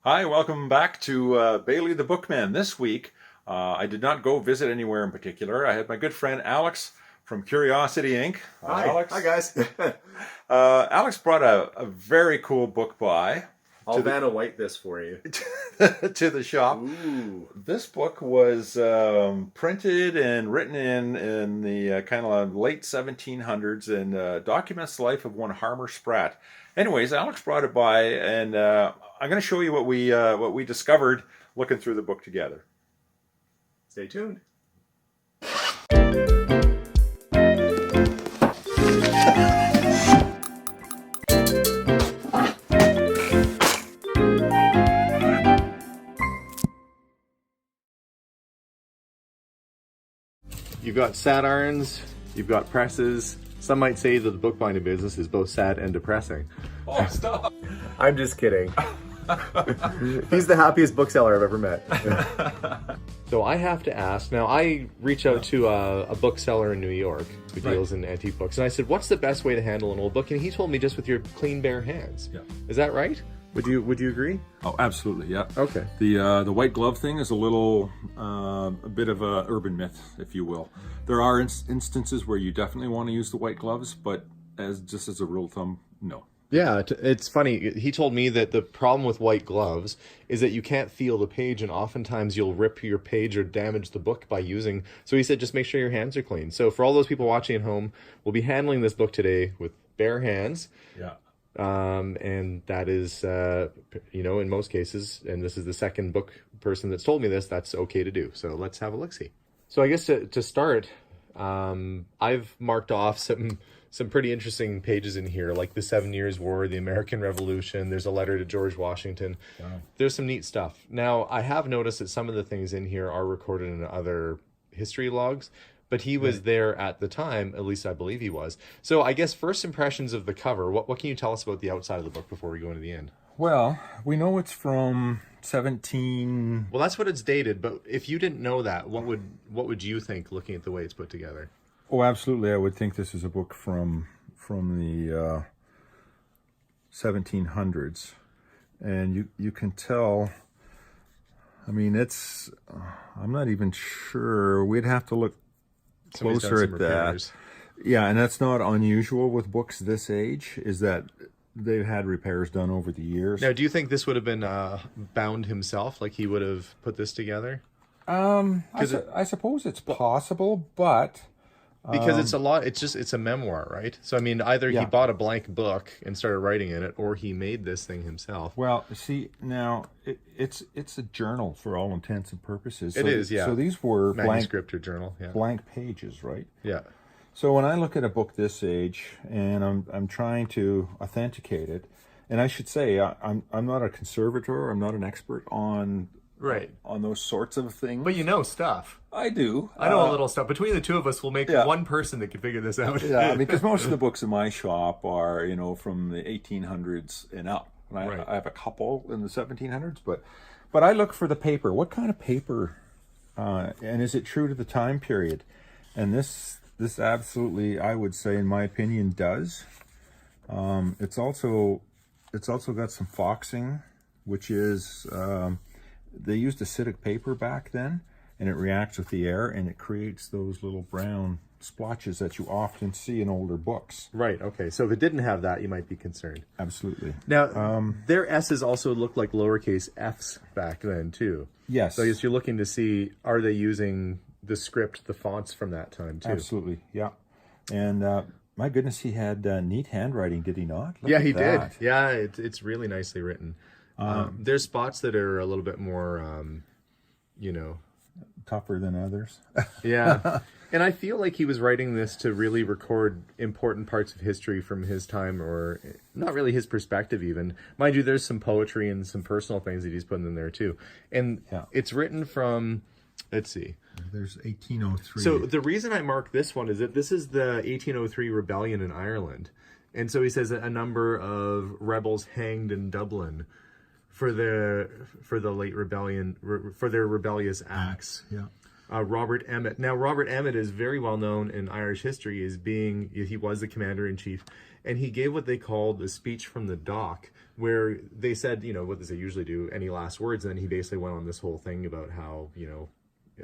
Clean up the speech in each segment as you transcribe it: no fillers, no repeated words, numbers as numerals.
Hi, welcome back to Bailey the Bookman. This week, I did not go visit anywhere in particular. I had my good friend Alex from Curiosity Inc. Hi, Alex. hi guys. Alex brought a very cool book by I'll Vanna White this for you. to the shop. Ooh. This book was printed and written in the kind of late 1700s and documents the life of one Harmer Spratt. Anyways, Alex brought it by, and I'm going to show you what we discovered looking through the book together. Stay tuned. You've got sad irons, you've got presses. Some might say that the bookbinding business is both sad and depressing. Oh, stop! I'm just kidding. He's the happiest bookseller I've ever met. So I have to ask, now I reached out to a bookseller in New York who deals in antique books, and I said, what's the best way to handle an old book? And he told me just with your clean, bare hands. Yeah. Is that right? Would you agree? Oh, absolutely, yeah. Okay. The white glove thing is a bit of a urban myth, if you will. There are instances where you definitely want to use the white gloves, but just as a rule of thumb, no. Yeah, it's funny. He told me that the problem with white gloves is that you can't feel the page, and oftentimes you'll rip your page or damage the book by using. So he said, just make sure your hands are clean. So for all those people watching at home, we'll be handling this book today with bare hands. Yeah. And that is, in most cases, and this is the second book person that's told me this, that's okay to do. So let's have a look-see. So I guess to start, I've marked off some pretty interesting pages in here, like the 7 Years' War, the American Revolution. There's a letter to George Washington. Wow. There's some neat stuff. Now, I have noticed that some of the things in here are recorded in other history logs, but he was there at the time, at least I believe he was. So I guess first impressions of the cover, what can you tell us about the outside of the book before we go into the end? Well, we know it's from 17... Well, that's what it's dated, but if you didn't know that, what would you think looking at the way it's put together? Oh, absolutely. I would think this is a book from the 1700s. And you can tell, I mean, it's, I'm not even sure. We'd have to look closer at that. Yeah, and that's not unusual with books this age, is that they've had repairs done over the years. Now, do you think this would have been bound himself, like he would have put this together? I suppose it's possible, but... Because it's a memoir, right? So, I mean, either he bought a blank book and started writing in it, or he made this thing himself. Well, see, now, it's a journal for all intents and purposes. So, it is, yeah. So these were manuscript or journal, yeah. Blank pages, right? Yeah. So when I look at a book this age, and I'm trying to authenticate it, and I should say, I'm not a conservator, I'm not an expert on... Right. On those sorts of things. But you know stuff. I do. I know a little stuff. Between the two of us, we'll make one person that can figure this out. Yeah, because most of the books in my shop are, from the 1800s and up. And I have a couple in the 1700s, but I look for the paper. What kind of paper? And is it true to the time period? And this absolutely, I would say, in my opinion, does. It's also got some foxing, which is... they used acidic paper back then, and it reacts with the air, and it creates those little brown splotches that you often see in older books. Right, okay. So if it didn't have that, you might be concerned. Absolutely. Now, their S's also looked like lowercase f's back then, too. Yes. So I guess you're looking to see, are they using the script, the fonts from that time, too? Absolutely, yeah. And my goodness, he had neat handwriting, did he not? Yeah, he did. Yeah, it's really nicely written. There's spots that are a little bit more, tougher than others. Yeah. And I feel like he was writing this to really record important parts of history from his time, or not really his perspective even. Mind you, there's some poetry and some personal things that he's putting in there too. And it's written from, let's see. There's 1803. So the reason I marked this one is that this is the 1803 rebellion in Ireland. And so he says that a number of rebels hanged in Dublin for the late rebellion, for their rebellious acts. Yeah. Robert Emmet. Now, Robert Emmet is very well known in Irish history as being, he was the commander-in-chief, and he gave what they called the speech from the dock, where they said, what does they usually do, any last words, and then he basically went on this whole thing about how,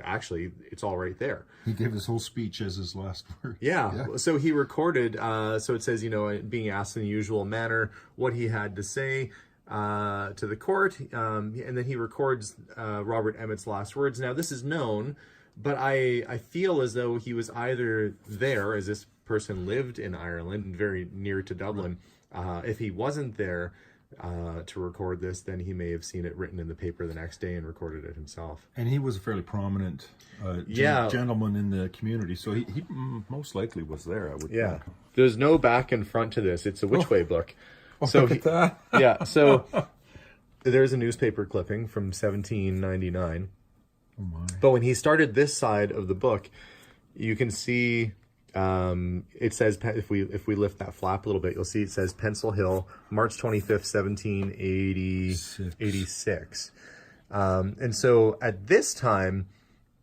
actually, it's all right there. He gave his whole speech as his last word. Yeah. So he recorded, so it says, being asked in the usual manner what he had to say to the court, and then he records Robert Emmet's last words. Now, this is known, but I feel as though he was either there, as this person lived in Ireland, very near to Dublin. If he wasn't there to record this, then he may have seen it written in the paper the next day and recorded it himself. And he was a fairly prominent gentleman in the community, so he most likely was there, I would think. There's no back and front to this. It's a which way book. So look at that. Yeah, so there's a newspaper clipping from 1799. Oh my. But when he started this side of the book, you can see it says, if we lift that flap a little bit, you'll see it says Pencil Hill, March 25th, 1786. And so at this time,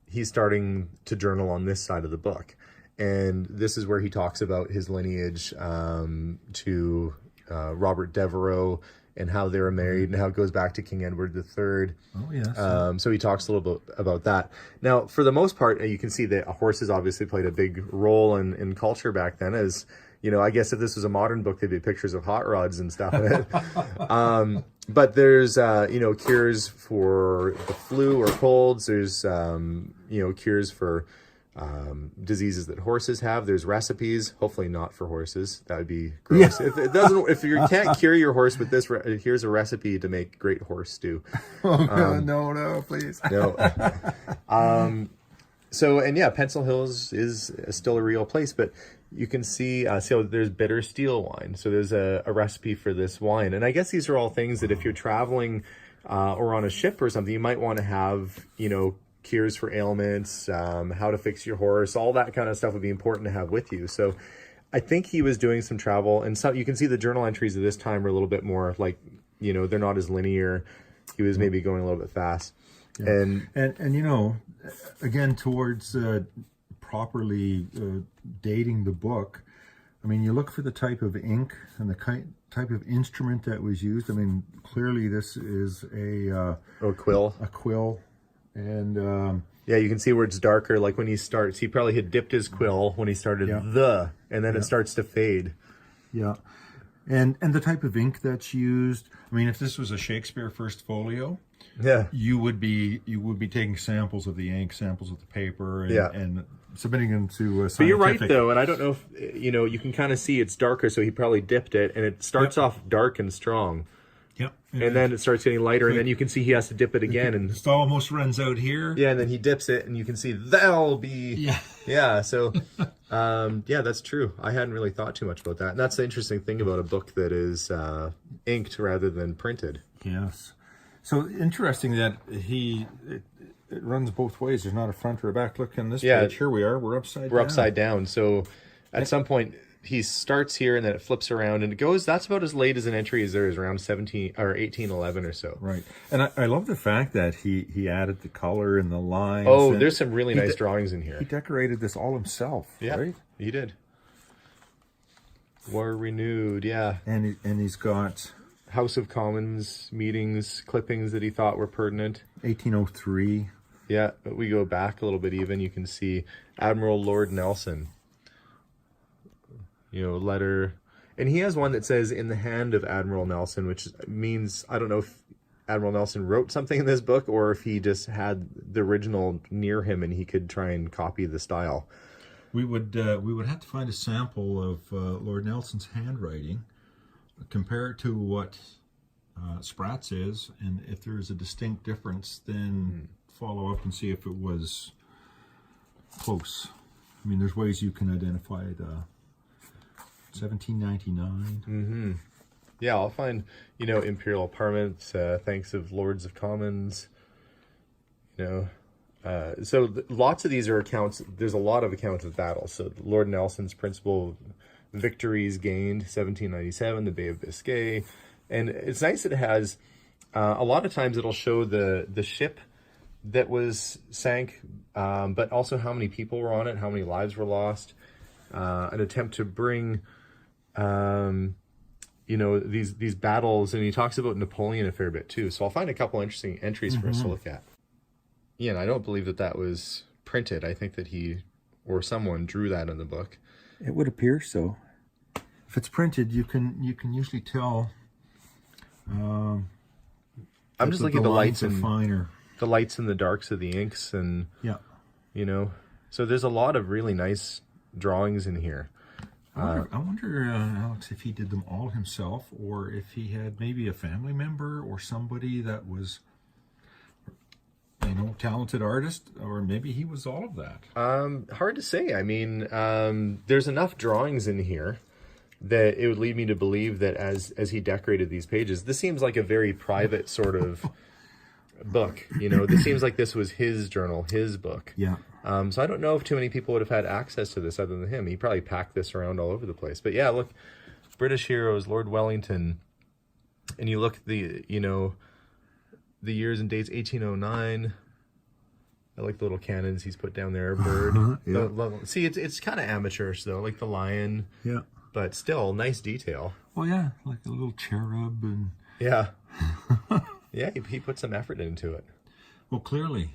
he's starting to journal on this side of the book. And this is where he talks about his lineage to Robert Devereux and how they were married and how it goes back to King Edward III. Oh, yes. So he talks a little bit about that. Now, for the most part, you can see that horses obviously played a big role in culture back then. As, I guess if this was a modern book, there'd be pictures of hot rods and stuff in it. But there's, cures for the flu or colds. There's, cures for diseases that horses have. There's recipes, hopefully not for horses. That would be gross. Yeah. If you can't cure your horse with this, here's a recipe to make great horse stew. Oh, no, please. No. Pencil Hill is still a real place, but you can see, there's bitter steel wine. So there's a recipe for this wine. And I guess these are all things that if you're traveling or on a ship or something, you might want to have, cures for ailments, how to fix your horse, all that kind of stuff would be important to have with you. So I think he was doing some travel, and so you can see the journal entries of this time are a little bit more like, they're not as linear. He was maybe going a little bit fast. Yeah. And again, towards properly dating the book, I mean, you look for the type of ink and the type of instrument that was used. I mean, clearly this is a quill. A quill. And you can see where it's darker. Like when he starts, he probably had dipped his quill when he started and then it starts to fade. Yeah, and the type of ink that's used. I mean, if this was a Shakespeare first folio, you would be taking samples of the ink, samples of the paper, and submitting them to a scientific. But you're right though, and I don't know if you can kind of see it's darker, so he probably dipped it, and it starts off dark and strong. Yep. And then it starts getting lighter, and then you can see he has to dip it again. And it almost runs out here. Yeah, and then he dips it, and you can see that'll be... Yeah, so, that's true. I hadn't really thought too much about that. And that's the interesting thing about a book that is inked rather than printed. Yes. So interesting that it runs both ways. There's not a front or a back. Look on this page. Here we are. We're upside down. We're upside down. So at some point... he starts here and then it flips around and it goes, that's about as late as an entry as there is, around 1811 or so. Right. And I love the fact that he added the color and the lines. Oh, there's some really nice drawings in here. He decorated this all himself, right? He did. War Renewed, yeah. And he's got House of Commons meetings, clippings that he thought were pertinent. 1803. Yeah, but we go back a little bit even, you can see Admiral Lord Nelson. Letter. And he has one that says, in the hand of Admiral Nelson, which means, I don't know if Admiral Nelson wrote something in this book or if he just had the original near him and he could try and copy the style. We would have to find a sample of Lord Nelson's handwriting, compare it to what Spratt's is, and if there is a distinct difference, then follow up and see if it was close. I mean, there's ways you can identify the 1799. Mm-hmm. Yeah, I'll find, Imperial Apartments, Thanks of Lords of Commons, so lots of these are accounts. There's a lot of accounts of battles. So Lord Nelson's principal victories gained, 1797, the Bay of Biscay. And it's nice that it has, a lot of times it'll show the ship that was sank, but also how many people were on it, how many lives were lost. An attempt to bring, these battles, and he talks about Napoleon a fair bit too. So I'll find a couple interesting entries for us to look at. Yeah, and I don't believe that was printed. I think that he or someone drew that in the book. It would appear so. If it's printed, you can usually tell. I'm just looking at the lights and finer. The lights and the darks of the inks, and so there's a lot of really nice drawings in here. I wonder, Alex, if he did them all himself, or if he had maybe a family member or somebody that was, talented artist, or maybe he was all of that. Hard to say. I mean, there's enough drawings in here that it would lead me to believe that as he decorated these pages, this seems like a very private sort of book. This seems like this was his journal, his book. Yeah. So I don't know if too many people would have had access to this other than him. He probably packed this around all over the place. But yeah, look, British heroes, Lord Wellington, and you look at the years and dates, 1809. I like the little cannons he's put down there. Bird. See, it's kind of amateurish though, like the lion. Yeah. But still, nice detail. Well, yeah, like a little cherub and. Yeah. Yeah, he put some effort into it. Well, clearly.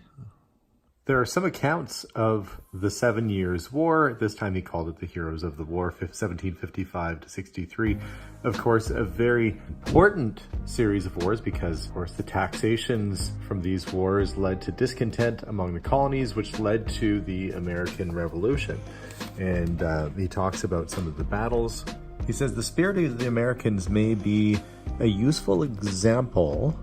There are some accounts of the 7 Years' War. This time he called it the Heroes of the War, 1755 to 63. Of course, a very important series of wars because, of course, the taxations from these wars led to discontent among the colonies, which led to the American Revolution. And he talks about some of the battles. He says, the spirit of the Americans may be a useful example,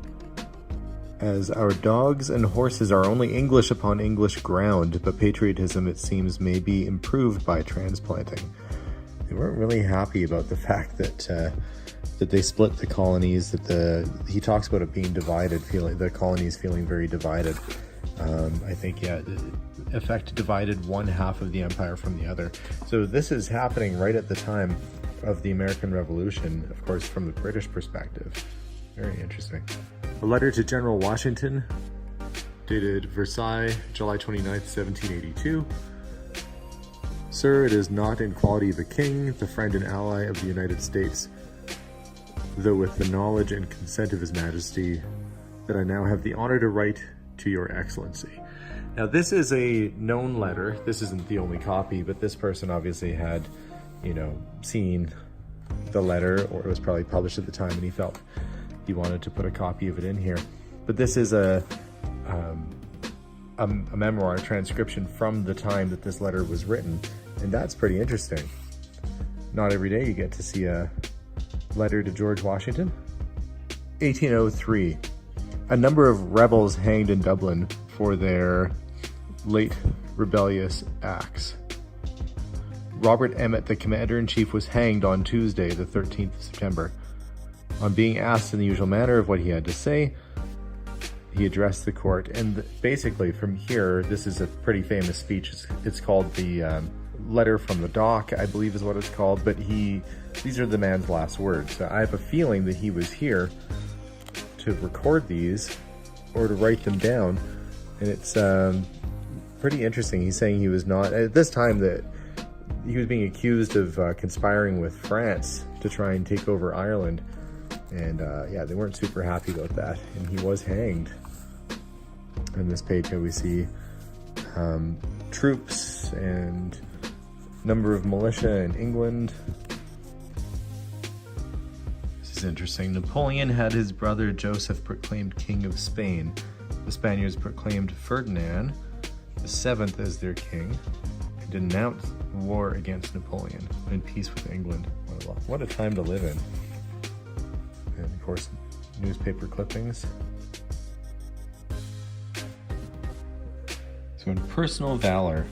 as our dogs and horses are only English upon English ground, but patriotism, it seems, may be improved by transplanting. They weren't really happy about the fact that they split the colonies, he talks about it being divided, the colonies feeling very divided. I think, in effect, divided one half of the empire from the other. So this is happening right at the time of the American Revolution, of course, from the British perspective. Very interesting. A letter to General Washington, dated Versailles, July 29th, 1782. Sir, it is not in quality of a king, the friend and ally of the United States, though with the knowledge and consent of His Majesty, that I now have the honor to write to your excellency. Now this is a known letter. This isn't the only copy, but this person obviously had, seen the letter, or it was probably published at the time, and he felt he wanted to put a copy of it in here. But this is a memoir, a transcription from the time that this letter was written, and that's pretty interesting. Not every day you get to see a letter to George Washington. 1803. A number of rebels hanged in Dublin for their late rebellious acts. Robert Emmet, the commander-in-chief, was hanged on Tuesday, the 13th of September. On being asked in the usual manner of what he had to say, he addressed the court. And basically from here, this is a pretty famous speech. It's called the Letter from the Dock, I believe is what it's called. But these are the man's last words. So I have a feeling that he was here to record these or to write them down. And it's pretty interesting. He's saying he was not, at this time, that he was being accused of conspiring with France to try and take over Ireland. And they weren't super happy about that. And he was hanged. On this page here we see troops and number of militia in England. This is interesting. Napoleon had his brother Joseph proclaimed King of Spain. The Spaniards proclaimed Ferdinand VII as their king and denounced war against Napoleon and peace with England. What a time to live in. And of course, newspaper clippings. So in personal valor,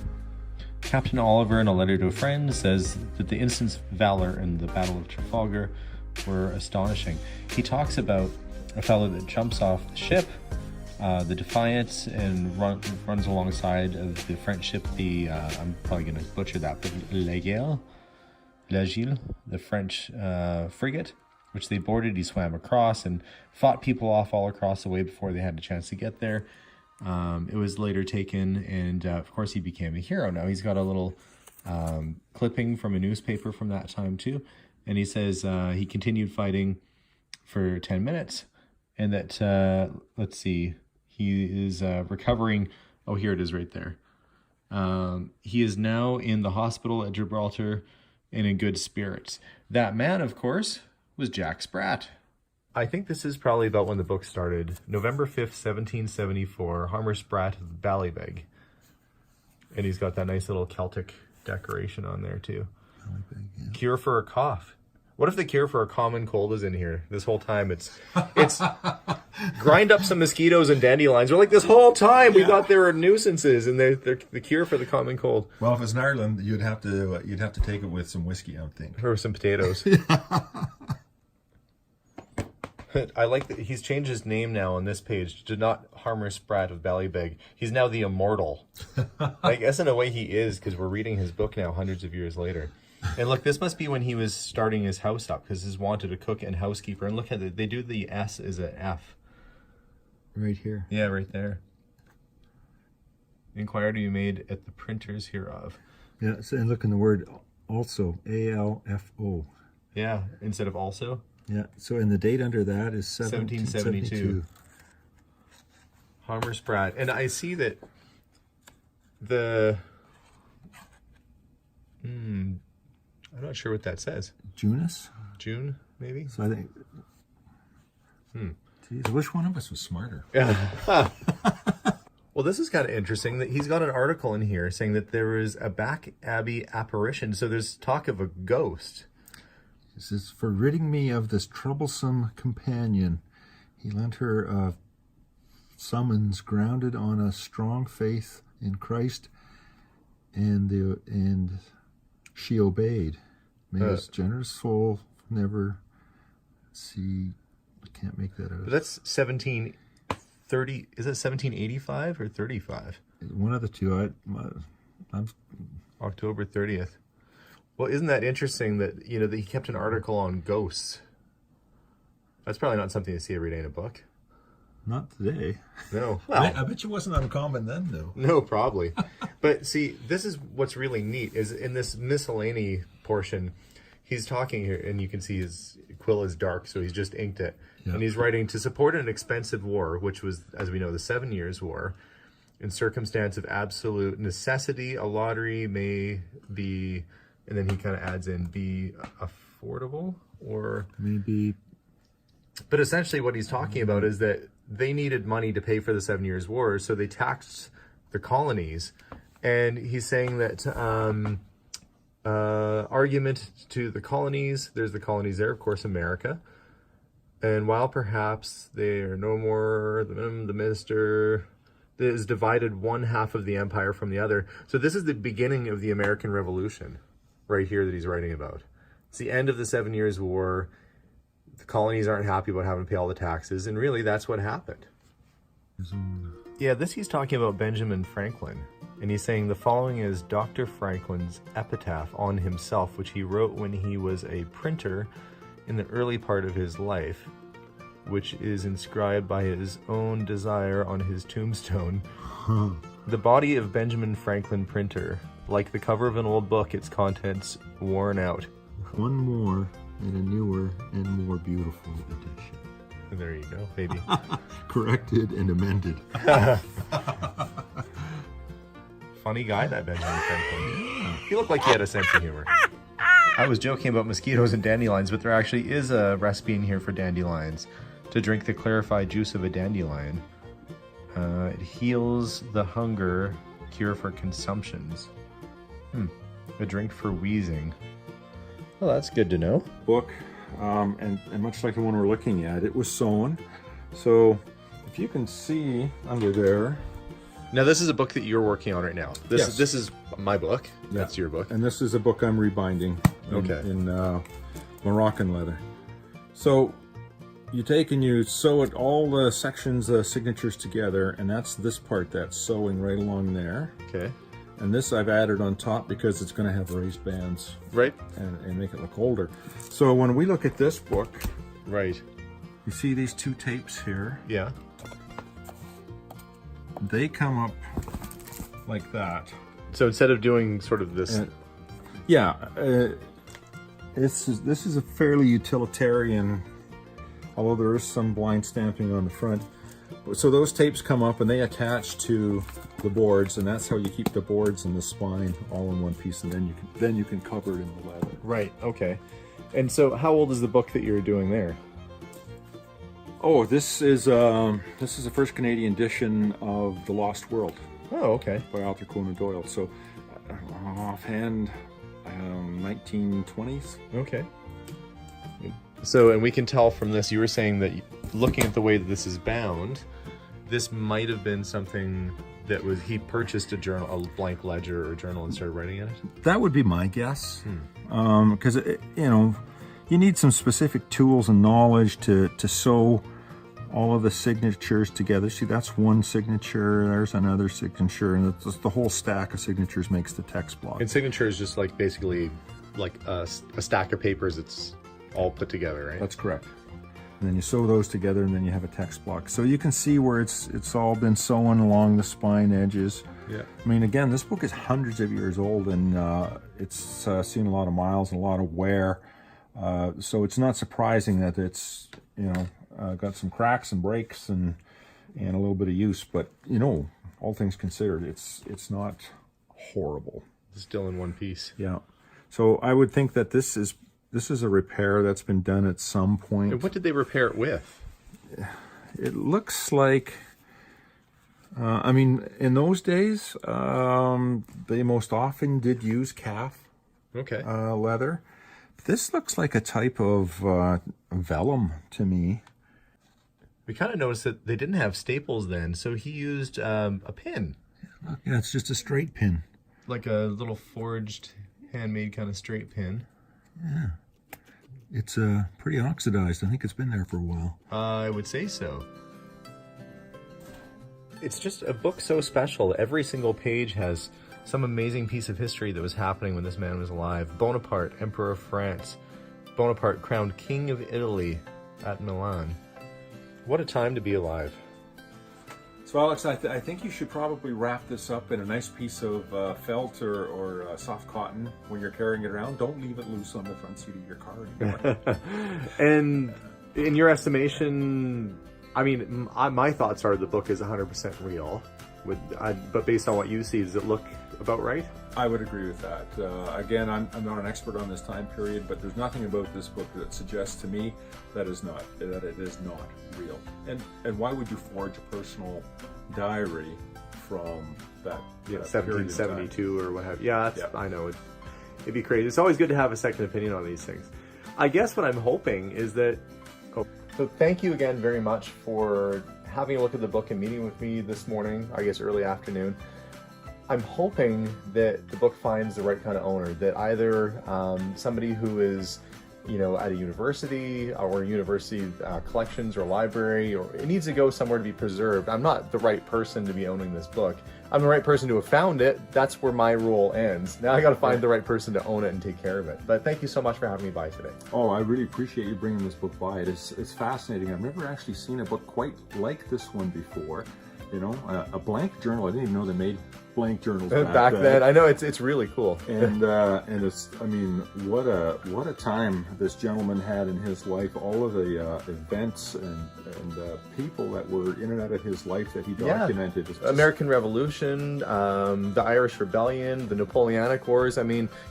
Captain Oliver, in a letter to a friend, says that the instance of valor in the Battle of Trafalgar were astonishing. He talks about a fellow that jumps off the ship, the Defiance, and runs alongside of the French ship, I'm probably going to butcher that, but L'Agile, the French frigate, which they boarded. He swam across and fought people off all across the way before they had a chance to get there. It was later taken, and of course he became a hero. Now he's got a little clipping from a newspaper from that time too, and he says he continued fighting for 10 minutes, and that let's see, he is recovering. Oh, here it is right there. He is now in the hospital at Gibraltar and in good spirits. That man, of course, was Jack Sprat. I think this is probably about when the book started. November 5th, 1774, Harmer Sprat of Ballybeg. And he's got that nice little Celtic decoration on there too. Ballybeg, yeah. Cure for a cough. What if the cure for a common cold is in here? This whole time it's grind up some mosquitoes and dandelions. We're like, this whole time we thought they were nuisances, and they're the cure for the common cold. Well, if it's in Ireland, you'd have to take it with some whiskey, I would think, or some potatoes. I like that he's changed his name now on this page to not Harmer Sprat of Ballybeg. He's now the Immortal. I guess in a way he is, because we're reading his book now hundreds of years later. And look, this must be when he was starting his house up, because he's wanted a cook and housekeeper. And look at it, they do the S as an F. Right here. Yeah, right there. Inquiry to be made at the printers hereof. Yeah, so, and look in the word also, ALFO. Yeah, instead of also. Yeah, so and the date under that is 1772. Harmer Sprat. And I see that the... I'm not sure what that says. Junus? June, maybe? So I think... Geez, I wish one of us was smarter. Yeah. Well, this is kind of interesting that he's got an article in here saying that there is a Back Abbey apparition. So there's talk of a ghost. This is for ridding me of this troublesome companion. He lent her a summons grounded on a strong faith in Christ, and she obeyed. May his generous soul never see. I can't make that out. But that's 1730. Is it 1785 or 35? One of the two. I'm October 30th. Well, isn't that interesting that, you know, that he kept an article on ghosts? That's probably not something you see every day in a book. Not today. No. Well, I bet you wasn't uncommon then, though. No, probably. But see, this is what's really neat, is in this miscellany portion, he's talking here, and you can see his quill is dark, so he's just inked it. Yep. And he's writing, to support an expensive war, which was, as we know, the 7 Years' War, in circumstance of absolute necessity, a lottery may be... And then he kind of adds in, be affordable, or... Maybe... But essentially what he's talking about is that they needed money to pay for the 7 Years' War, so they taxed the colonies. And he's saying that argument to the colonies, there's the colonies there, of course, America. And while perhaps they are no more, the minister is divided one half of the empire from the other. So this is the beginning of the American Revolution. Right here that he's writing about. It's the end of the 7 Years' War. The colonies aren't happy about having to pay all the taxes, and really that's what happened. Yeah, this he's talking about Benjamin Franklin, and he's saying the following is Dr. Franklin's epitaph on himself, which he wrote when he was a printer in the early part of his life, which is inscribed by his own desire on his tombstone. The body of Benjamin Franklin, printer. Like the cover of an old book, its contents worn out. One more and a newer and more beautiful edition. And there you go, baby. Corrected and amended. Funny guy, that Benjamin Franklin. He looked like he had a sense of humor. I was joking about mosquitoes and dandelions, but there actually is a recipe in here for dandelions. To drink the clarified juice of a dandelion. It heals the hunger, cure for consumptions. A drink for wheezing. Well, that's good to know. Book, and much like the one we're looking at, it was sewn. So if you can see under there. Now this is a book that you're working on right now. This is my book. Yeah. That's your book. And this is a book I'm rebinding in Moroccan leather. So you take and you sew it, all the sections, the signatures together, and that's this part that's sewing right along there. Okay. And this I've added on top because it's going to have raised bands. Right. And make it look older. So when we look at this book. Right. You see these two tapes here? Yeah. they come up like that. So instead of doing sort of this... Yeah, this is a fairly utilitarian, although there is some blind stamping on the front. So those tapes come up and they attach to the boards, and that's how you keep the boards and the spine all in one piece, and then you can cover it in the leather. Right, okay. And so how old is the book that you're doing there? Oh, this is the first Canadian edition of The Lost World. Oh, okay. By Arthur Conan Doyle. So offhand, 1920s. Okay. So, and we can tell from this, you were saying that looking at the way that this is bound, this might have been something that he purchased a journal, a blank ledger or journal, and started writing in it? That would be my guess. Because, you need some specific tools and knowledge to sew all of the signatures together. See, that's one signature, there's another signature, and it's just the whole stack of signatures makes the text block. And signature is just like basically like a stack of papers. It's all put together, right? That's correct. And then you sew those together, and then you have a text block. So you can see where it's all been sewn along the spine edges. Yeah. I mean, again, this book is hundreds of years old, and it's seen a lot of miles and a lot of wear. So it's not surprising that it's got some cracks and breaks and a little bit of use. But all things considered, it's not horrible. It's still in one piece. Yeah. So I would think that this is a repair that's been done at some point. And what did they repair it with? It looks like, in those days, they most often did use calf leather. This looks like a type of vellum to me. We kind of noticed that they didn't have staples then, so he used a pin. Yeah, it's just a straight pin. Like a little forged, handmade kind of straight pin. Yeah. It's pretty oxidized. I think it's been there for a while. I would say so. It's just a book so special. Every single page has some amazing piece of history that was happening when this man was alive. Bonaparte, Emperor of France. Bonaparte crowned King of Italy at Milan. What a time to be alive. So Alex, I think you should probably wrap this up in a nice piece of felt or soft cotton when you're carrying it around. Don't leave it loose on the front seat of your car anymore. And in your estimation, my thoughts are the book is 100% real. But based on what you see, does it look about right? I would agree with that. Again, I'm not an expert on this time period, but there's nothing about this book that suggests to me that it is not real. And why would you forge a personal diary from that 1772 or what have you? Yeah, I know. It'd be crazy. It's always good to have a second opinion on these things. I guess what I'm hoping is that... So thank you again very much for having a look at the book and meeting with me this morning, I guess early afternoon. I'm hoping that the book finds the right kind of owner, that either somebody who is, at a university or university collections or library, or it needs to go somewhere to be preserved. I'm not the right person to be owning this book. I'm the right person to have found it. That's where my role ends. Now I got to find the right person to own it and take care of it. But thank you so much for having me by today. Oh, I really appreciate you bringing this book by. It's fascinating. I've never actually seen a book quite like this one before. A blank journal. I didn't even know they made blank journals back then. I know it's really cool. And it's what a time this gentleman had in his life. All of the events and people that were in and out of his life that he documented. Just... American Revolution, the Irish Rebellion, the Napoleonic Wars.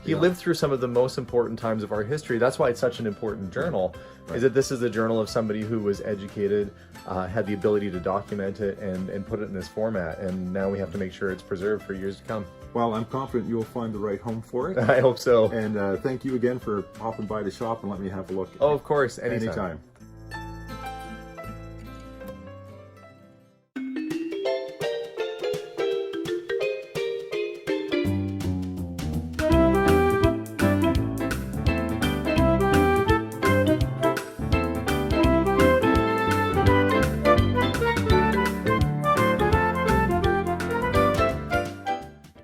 He lived through some of the most important times of our history. That's why it's such an important journal. Right. Is that this is the journal of somebody who was educated, had the ability to document it and put it in this format, and now we have to make sure it's preserved for years to come. Well, I'm confident you'll find the right home for it. I hope so. And thank you again for popping by the shop and letting me have a look. Oh, of course, anytime.